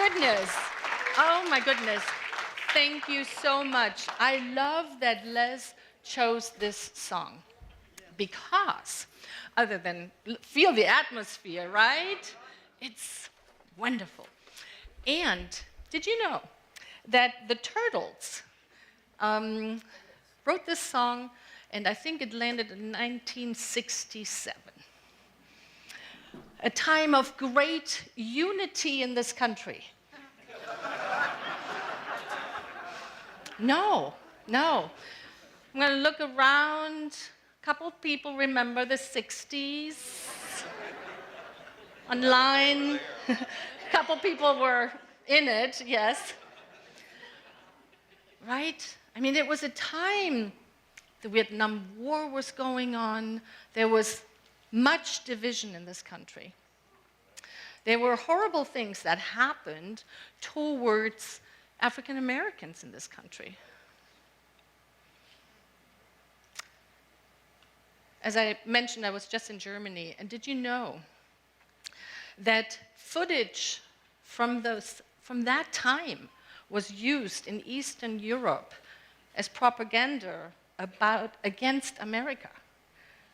goodness. Oh my goodness. Thank you so much. I love that Les chose this song because, other than feel the atmosphere, right? It's wonderful. And did you know that the Turtles wrote this song, and I think it landed in 1967. A time of great unity in this country. No. I'm going to look around. A couple people remember the 60s. Online. A couple people were in it, yes. Right? I mean, it was a time the Vietnam War was going on. There was much division in this country. There were horrible things that happened towards African Americans in this country. As I mentioned, I was just in Germany, and did you know that footage from that time was used in Eastern Europe as propaganda against America?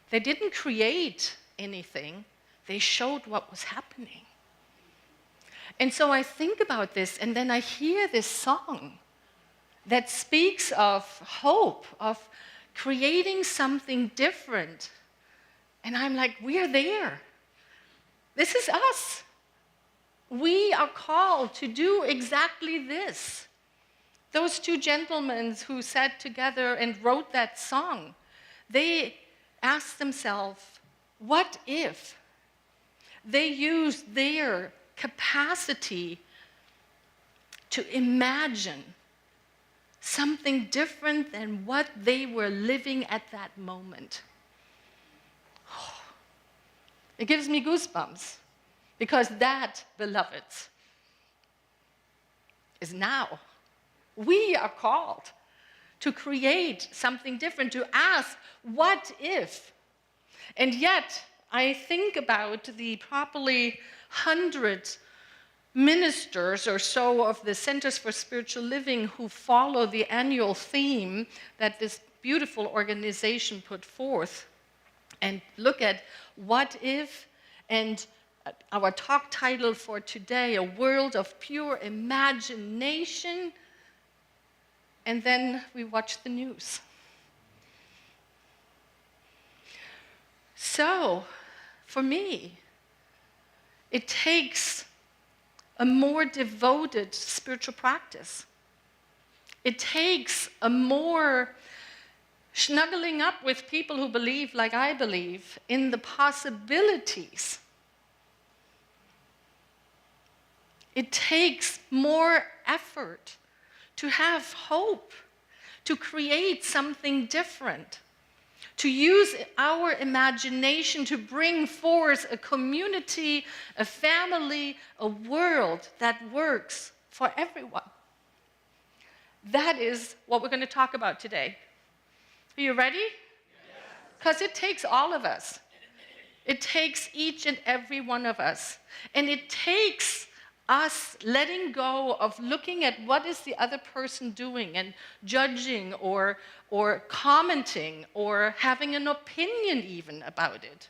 They didn't create anything, they showed what was happening. And so I think about this, and then I hear this song that speaks of hope, of creating something different. And I'm like, we're there. This is us. We are called to do exactly this. Those two gentlemen who sat together and wrote that song, they asked themselves, what if they used their capacity to imagine something different than what they were living at that moment? It gives me goosebumps, because that, beloveds, is now. We are called to create something different, to ask, what if? And yet, I think about the probably 100 ministers or so of the Centers for Spiritual Living who follow the annual theme that this beautiful organization put forth, and look at what if, and our talk title for today, A World of Pure Imagination, and then we watch the news. So, for me, it takes a more devoted spiritual practice. It takes a more snuggling up with people who believe, like I believe, in the possibilities. It takes more effort to have hope, to create something different, to use our imagination to bring forth a community, a family, a world that works for everyone. That is what we're going to talk about today. Are you ready? Because it takes all of us. It takes each and every one of us. And it takes us letting go of looking at what is the other person doing and judging or commenting or having an opinion even about it.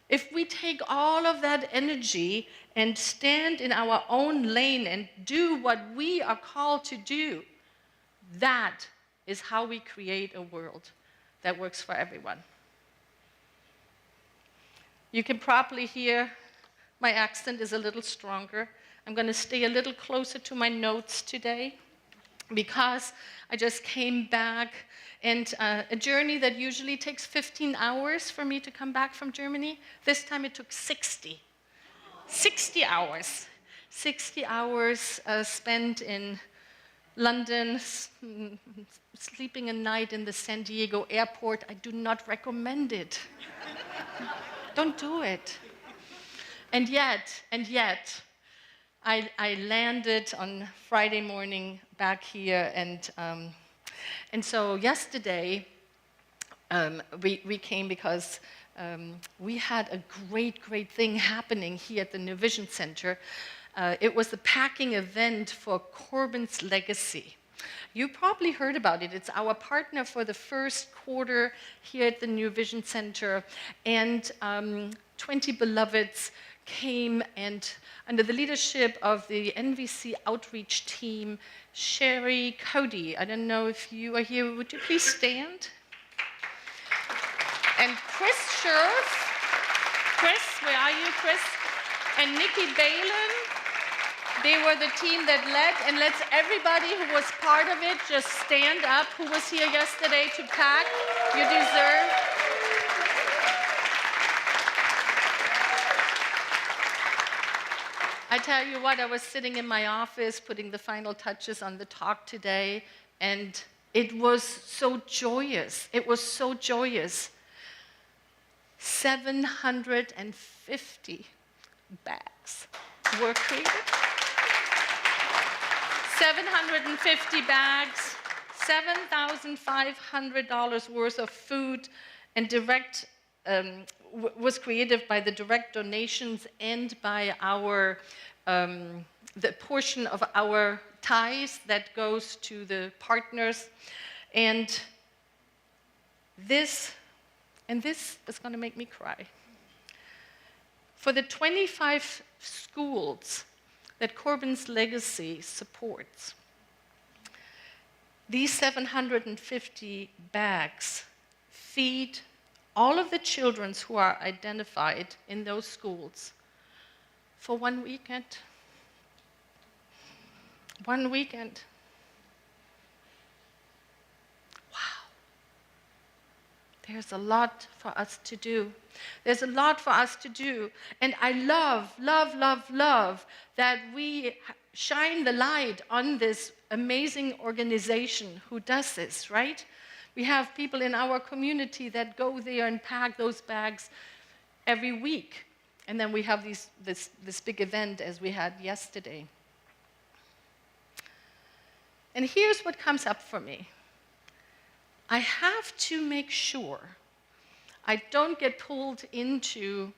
If we take all of that energy and stand in our own lane and do what we are called to do, that is how we create a world that works for everyone. You can probably hear my accent is a little stronger. I'm going to stay a little closer to my notes today because I just came back, and a journey that usually takes 15 hours for me to come back from Germany, this time it took 60. 60 hours. 60 hours spent in London, sleeping a night in the San Diego airport. I do not recommend it. Don't do it. And yet, I landed on Friday morning back here, and so yesterday we came because we had a great thing happening here at the New Vision Center. It was the packing event for Corbin's Legacy. You probably heard about it. It's our partner for the first quarter here at the New Vision Center. And 20 beloveds came, and under the leadership of the NVC outreach team, Sherry Cody, I don't know if you are here, would you please stand? And Chris Scherf, Chris, where are you, Chris? And Nikki Balin, they were the team that led, and let's everybody who was part of it just stand up, who was here yesterday to pack. You deserve. I tell you what, I was sitting in my office putting the final touches on the talk today, and it was so joyous. It was so joyous. 750 bags were created. 750 bags, $7,500 worth of food, and was created by the direct donations and by our the portion of our tithes that goes to the partners. And this is going to make me cry. For the 25 schools that Corbin's Legacy supports, these 750 bags feed all of the children who are identified in those schools for 1 weekend. 1 weekend. There's a lot for us to do. There's a lot for us to do. And I love, love, love, love that we shine the light on this amazing organization who does this, right? We have people in our community that go there and pack those bags every week. And then we have this big event as we had yesterday. And here's what comes up for me. I have to make sure I don't get pulled into,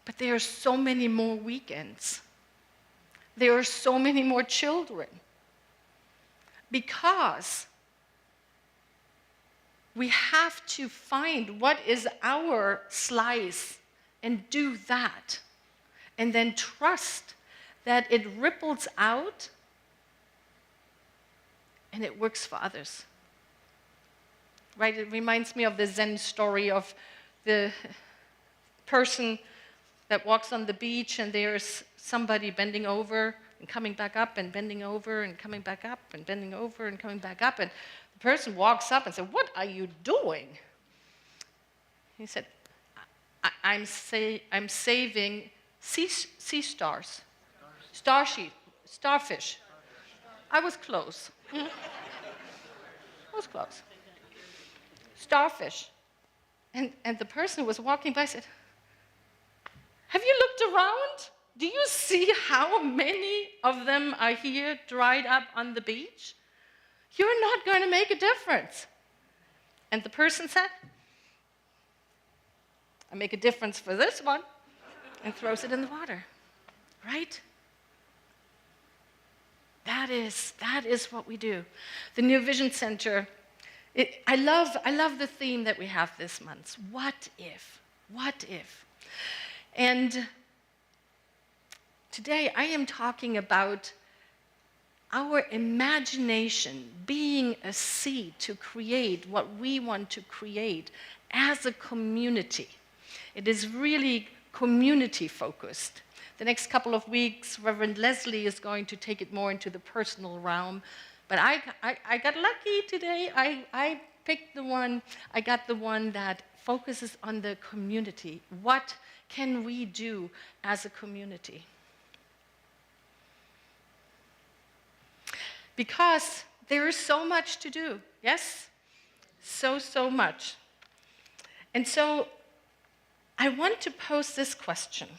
but there are so many more weekends. There are so many more children. Because we have to find what is our slice and do that. And then trust that it ripples out and it works for others. Right? It reminds me of the Zen story of the person that walks on the beach and there's somebody bending over and coming back up and bending over and coming back up and bending over and coming back up. And the person walks up and says, "What are you doing?" He said, I'm saving sea stars. Starfish. I was close. I was close. Starfish. And the person who was walking by said, "Have you looked around? Do you see how many of them are here dried up on the beach? You're not going to make a difference." And the person said, "I make a difference for this one," and throws it in the water. Right? That is what we do. The New Vision Center, I love the theme that we have this month. What if? What if? And today I am talking about our imagination being a seed to create what we want to create as a community. It is really community focused. The next couple of weeks, Reverend Leslie is going to take it more into the personal realm. But I got lucky today. I picked the one, I got the one that focuses on the community. What can we do as a community? Because there is so much to do, yes? So much. And so I want to pose this question.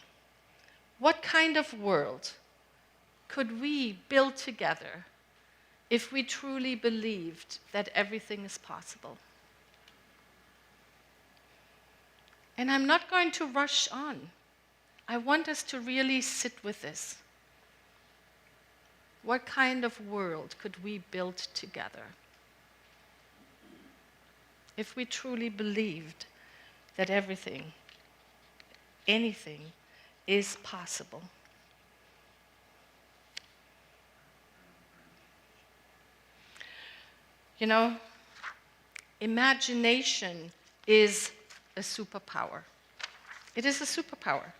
What kind of world could we build together if we truly believed that everything is possible? And I'm not going to rush on. I want us to really sit with this. What kind of world could we build together if we truly believed that everything, anything, is possible? You know, imagination is a superpower. It is a superpower.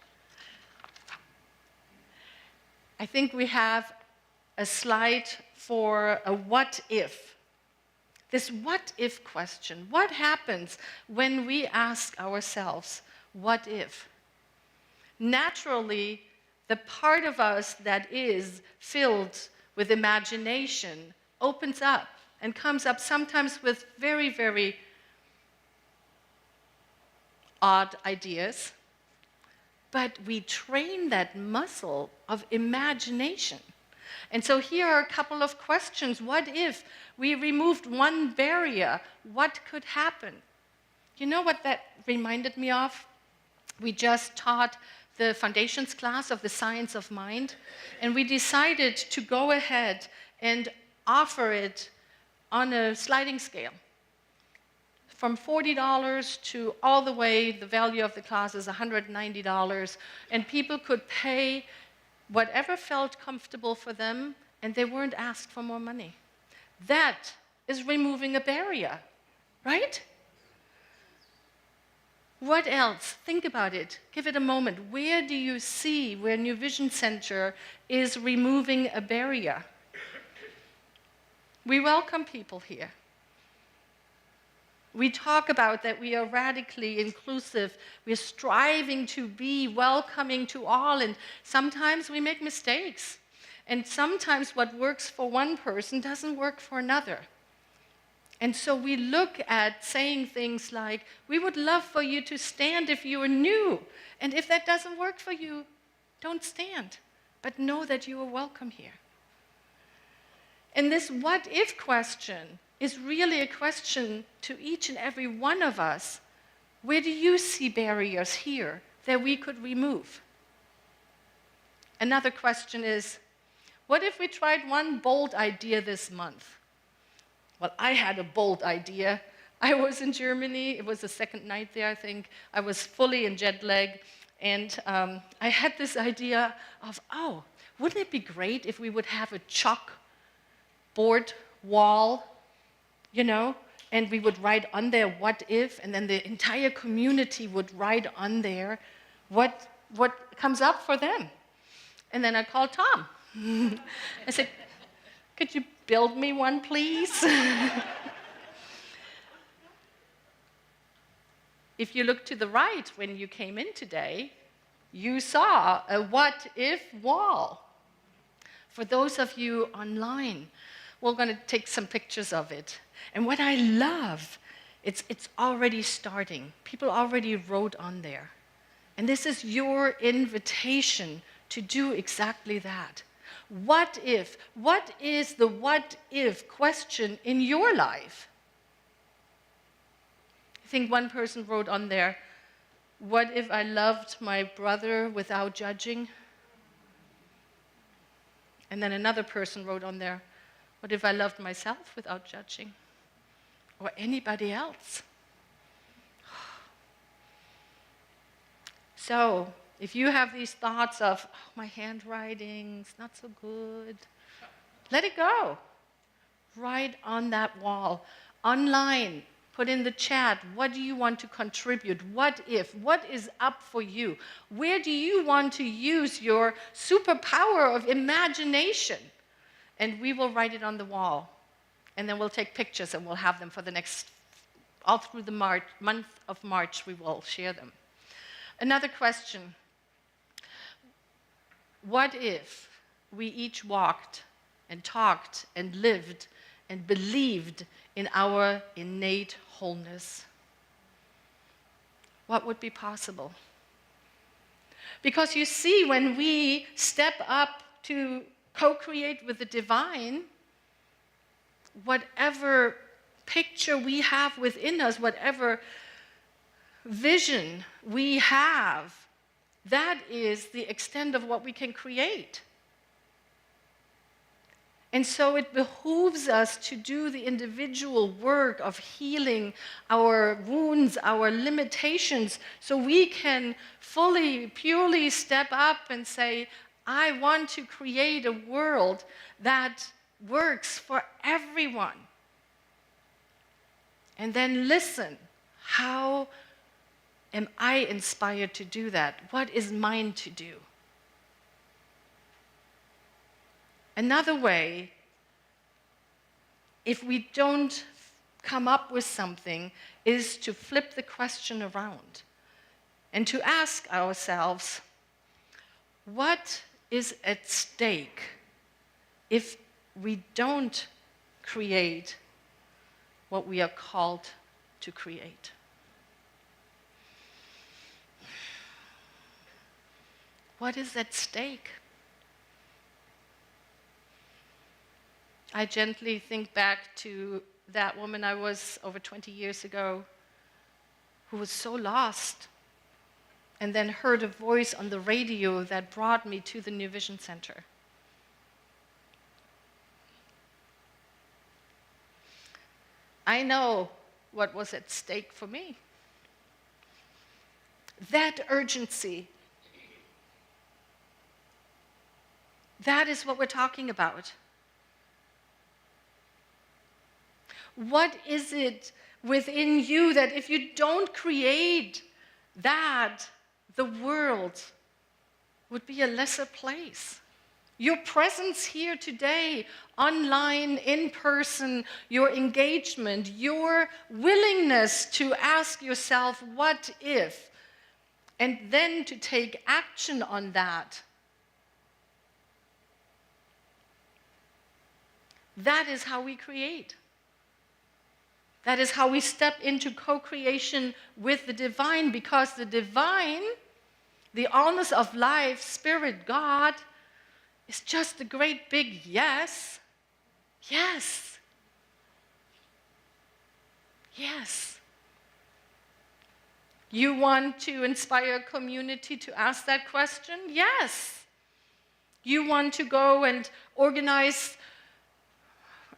I think we have a slide for a what if. This what if question. What happens when we ask ourselves, what if? Naturally, the part of us that is filled with imagination opens up and comes up sometimes with very, very odd ideas. But we train that muscle of imagination. And so here are a couple of questions. What if we removed one barrier? What could happen? You know what that reminded me of? We just taught the foundations class of the science of mind, and we decided to go ahead and offer it on a sliding scale. From $40 to all the way, the value of the class is $190, and people could pay whatever felt comfortable for them, and they weren't asked for more money. That is removing a barrier, right? What else? Think about it. Give it a moment. Where do you see where New Vision Center is removing a barrier? We welcome people here. We talk about that we are radically inclusive. We're striving to be welcoming to all, and sometimes we make mistakes. And sometimes what works for one person doesn't work for another. And so we look at saying things like, we would love for you to stand if you are new. And if that doesn't work for you, don't stand. But know that you are welcome here. And this what if question is really a question to each and every one of us. Where do you see barriers here that we could remove? Another question is, what if we tried one bold idea this month? Well, I had a bold idea. I was in Germany. It was the second night there, I think. I was fully in jet lag. And I had this idea of, oh, wouldn't it be great if we would have a chalkboard wall, you know, and we would write on there, what if, and then the entire community would write on there what comes up for them. And then I called Tom. I said, could you build me one, please? If you look to the right when you came in today, you saw a what if wall. For those of you online, we're going to take some pictures of it. And what I love, it's already starting. People already wrote on there. And this is your invitation to do exactly that. What if? What is the what if question in your life? I think one person wrote on there, what if I loved my brother without judging? And then another person wrote on there, what if I loved myself without judging? Or anybody else? So, if you have these thoughts of, oh, my handwriting's not so good, let it go. Write on that wall. Online, put in the chat, what do you want to contribute? What if? What is up for you? Where do you want to use your superpower of imagination? And we will write it on the wall. And then we'll take pictures and we'll have them for the next, all through the month of March, we will share them. Another question. What if we each walked and talked and lived and believed in our innate wholeness? What would be possible? Because you see, when we step up to co-create with the divine, whatever picture we have within us, whatever vision we have, That is the extent of what we can create. And so it behooves us to do the individual work of healing our wounds, our limitations, so we can fully, purely step up and say, I want to create a world that works for everyone. And then listen, how am I inspired to do that? What is mine to do? Another way, if we don't come up with something, is to flip the question around and to ask ourselves, what is at stake if we don't create what we are called to create? What is at stake? I gently think back to that woman I was over 20 years ago who was so lost, and then heard a voice on the radio that brought me to the New Vision Center. I know what was at stake for me. That urgency. That is what we're talking about. What is it within you that if you don't create that, the world would be a lesser place? Your presence here today, online, in person, your engagement, your willingness to ask yourself, what if? And then to take action on that. That is how we create. That is how we step into co-creation with the divine, because the divine, the allness of life, Spirit, God, is just a great big yes. Yes. Yes. You want to inspire a community to ask that question? Yes. You want to go and organize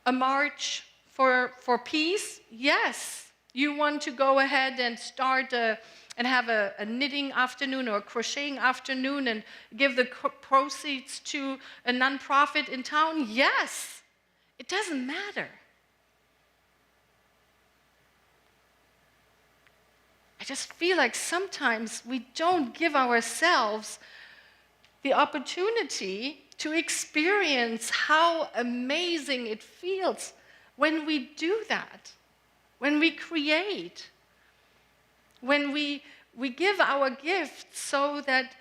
a march for peace? Yes. You want to go ahead and start and have a knitting afternoon or a crocheting afternoon and give the proceeds to a nonprofit in town? Yes. It doesn't matter. I just feel like sometimes we don't give ourselves the opportunity to experience how amazing it feels when we do that, when we create, when we give our gifts so that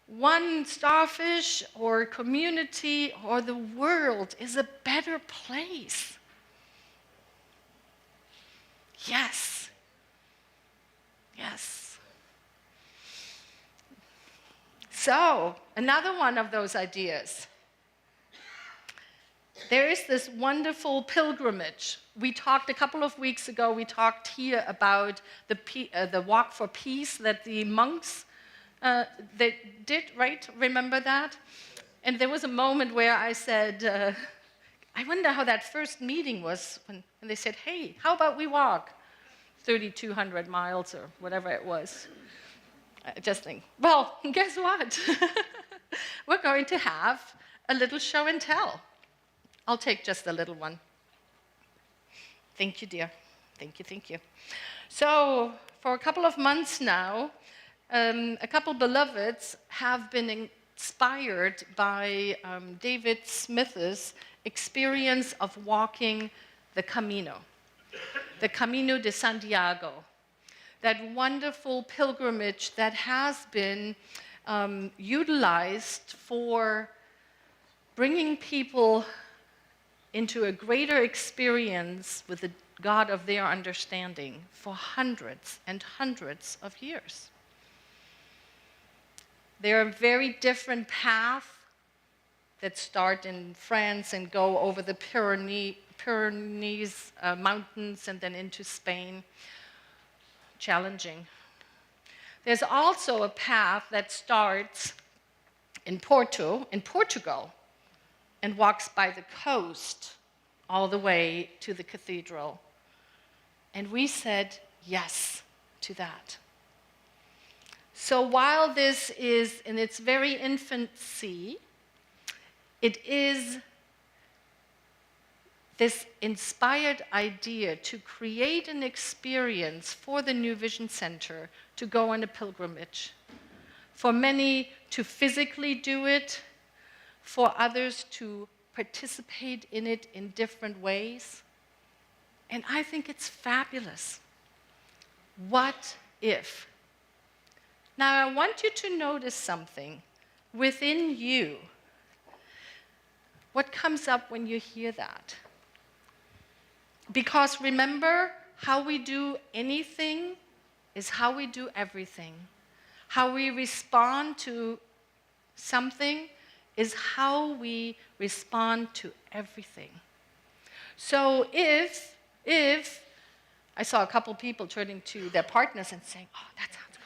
one starfish or community or the world is a better place. Yes. Yes. So, another one of those ideas. There is this wonderful pilgrimage. We talked a couple of weeks ago, we talked here about the walk for peace that the monks they did, right? Remember that? And there was a moment where I said, I wonder how that first meeting was when they said, hey, how about we walk 3,200 miles or whatever it was. I just think, well, guess what? We're going to have a little show and tell. I'll take just a little one. Thank you, dear. Thank you, thank you. So, for a couple of months now, a couple beloveds have been inspired by David Smith's experience of walking the Camino de Santiago, that wonderful pilgrimage that has been utilized for bringing people into a greater experience with the God of their understanding for hundreds and hundreds of years. There are very different paths that start in France and go over the Pyrenees mountains and then into Spain. Challenging. There's also a path that starts in Porto, in Portugal, and walks by the coast all the way to the cathedral. And we said yes to that. So while this is in its very infancy, it is this inspired idea to create an experience for the New Vision Center to go on a pilgrimage. For many to physically do it, for others to participate in it in different ways. And I think it's fabulous. What if? Now I want you to notice something within you. What comes up when you hear that? Because remember, how we do anything is how we do everything. How we respond to something is how we respond to everything. So if I saw a couple people turning to their partners and saying, oh, that sounds good.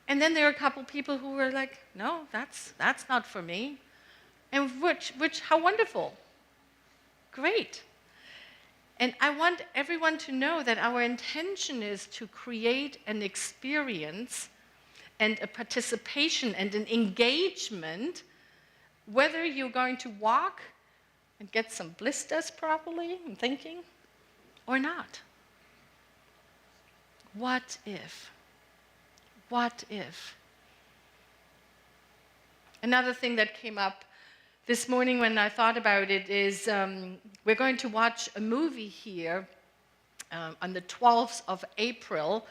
And then there are a couple people who were like, no, that's not for me. And which how wonderful. Great. And I want everyone to know that our intention is to create an experience and a participation and an engagement, whether you're going to walk and get some blisters properly, I'm thinking, or not. What if? What if? Another thing that came up this morning when I thought about it is we're going to watch a movie here on the 12th of April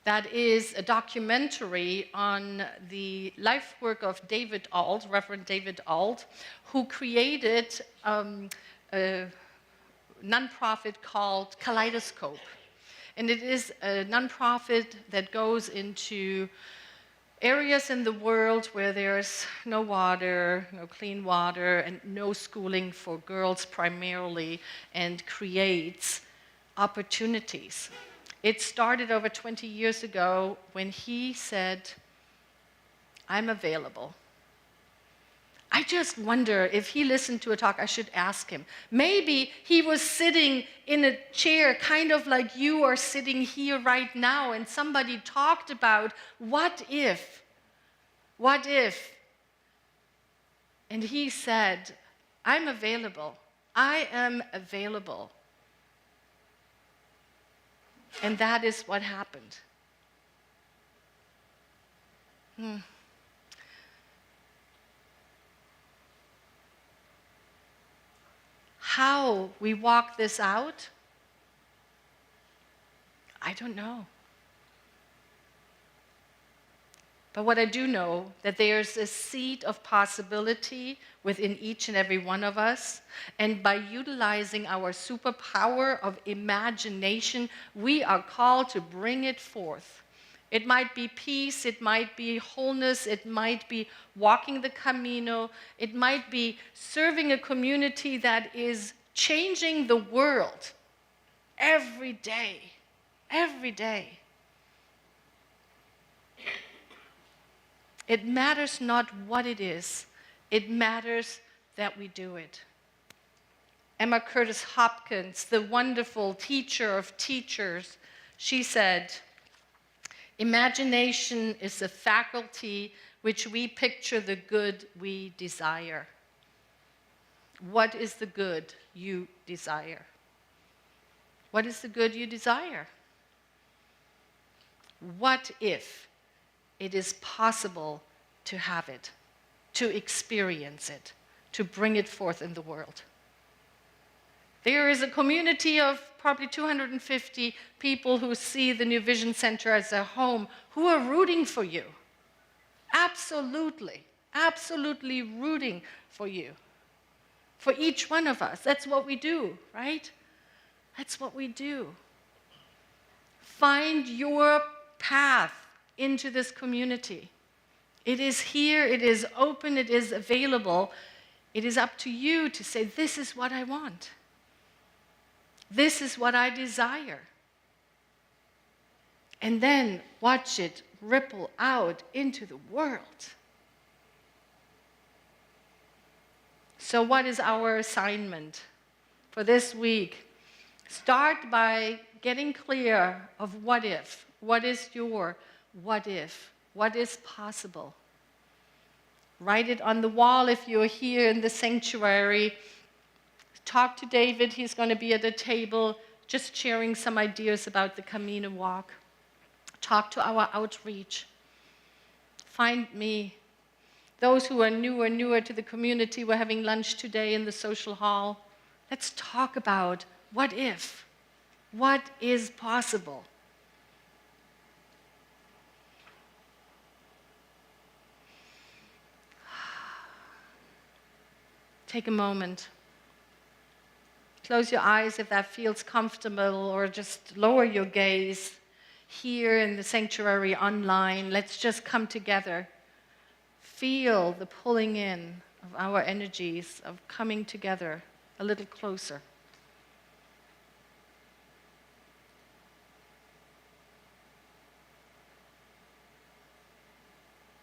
that is a documentary on the life work of David Alt, Reverend David Alt, who created a nonprofit called Kaleidoscope. And it is a nonprofit that goes into areas in the world where there's no water, no clean water, and no schooling for girls primarily, and creates opportunities. It started over 20 years ago when he said, I'm available. I just wonder if he listened to a talk, I should ask him. Maybe he was sitting in a chair kind of like you are sitting here right now, and somebody talked about what if? What if? And he said, I'm available. I am available. And that is what happened. How we walk this out, I don't know. But what I do know, that there's a seed of possibility within each and every one of us, and by utilizing our superpower of imagination, we are called to bring it forth. It might be peace, it might be wholeness, it might be walking the Camino, it might be serving a community that is changing the world every day, every day. It matters not what it is, it matters that we do it. Emma Curtis Hopkins, the wonderful teacher of teachers, she said, imagination is a faculty which we picture the good we desire. What is the good you desire? What is the good you desire? What if it is possible to have it, to experience it, to bring it forth in the world? There is a community of probably 250 people who see the New Vision Center as a home who are rooting for you. Absolutely, absolutely rooting for you. For each one of us. That's what we do, right? That's what we do. Find your path into this community. It is here, it is open, it is available. It is up to you to say, this is what I want. This is what I desire. and then watch it ripple out into the world. So what is our assignment for this week? Start by getting clear of what if. What is your what if? What is possible? Write it on the wall if you're here in the sanctuary. Talk to David. He's going to be at a table just sharing some ideas about the Camino walk. Talk to our outreach. Find me. Those who are newer to the community, we're having lunch today in the social hall. Let's talk about what if? What is possible? Take a moment. Close your eyes if that feels comfortable, or just lower your gaze. Here in the sanctuary, online, let's just come together. Feel the pulling in of our energies, of coming together a little closer.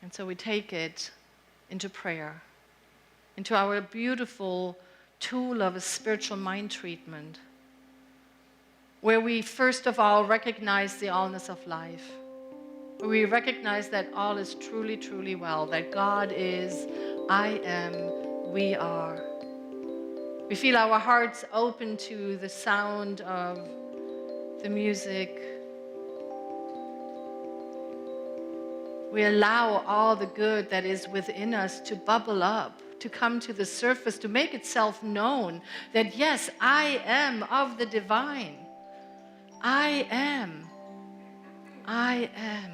And so we take it into prayer, into our beautiful tool of a spiritual mind treatment, where we first of all recognize the allness of life, where we recognize that all is truly, truly well, that God is, I am, we are. We feel our hearts open to the sound of the music. We allow all the good that is within us to bubble up, to come to the surface, to make itself known that yes, I am of the divine. I am. I am.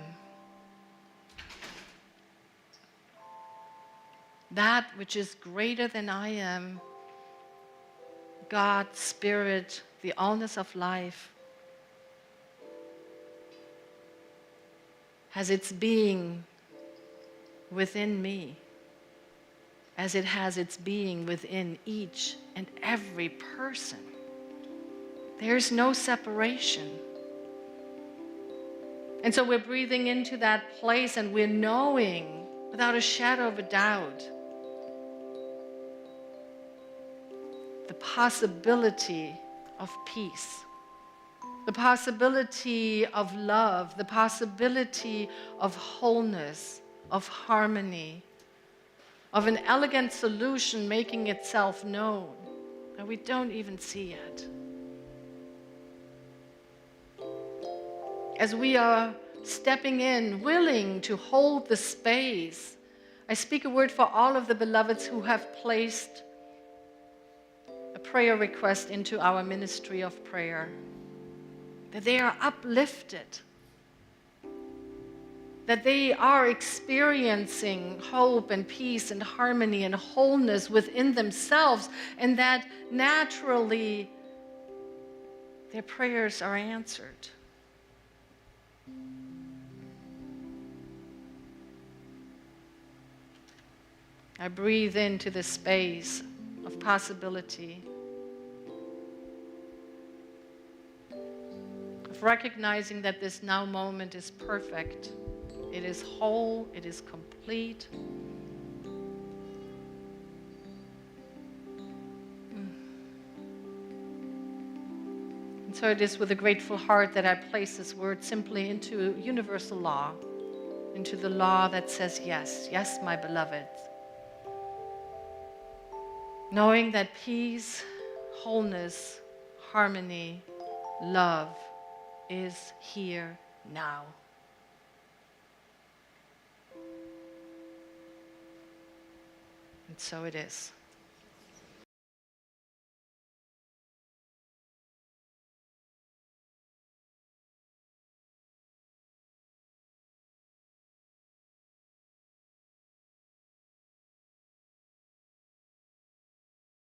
That which is greater than I am, God, Spirit, the allness of life, has its being within me, as it has its being within each and every person. There's no separation. And so we're breathing into that place, and we're knowing without a shadow of a doubt the possibility of peace, the possibility of love, the possibility of wholeness, of harmony, of an elegant solution making itself known that we don't even see yet. As we are stepping in, willing to hold the space, I speak a word for all of the beloveds who have placed a prayer request into our ministry of prayer, that they are uplifted, that they are experiencing hope and peace and harmony and wholeness within themselves, and that naturally their prayers are answered. I breathe into the space of possibility, of recognizing that this now moment is perfect. It is whole, it is complete. And so it is with a grateful heart that I place this word simply into universal law, into the law that says yes, yes, my beloved. Knowing that peace, wholeness, harmony, love is here now. And so it is.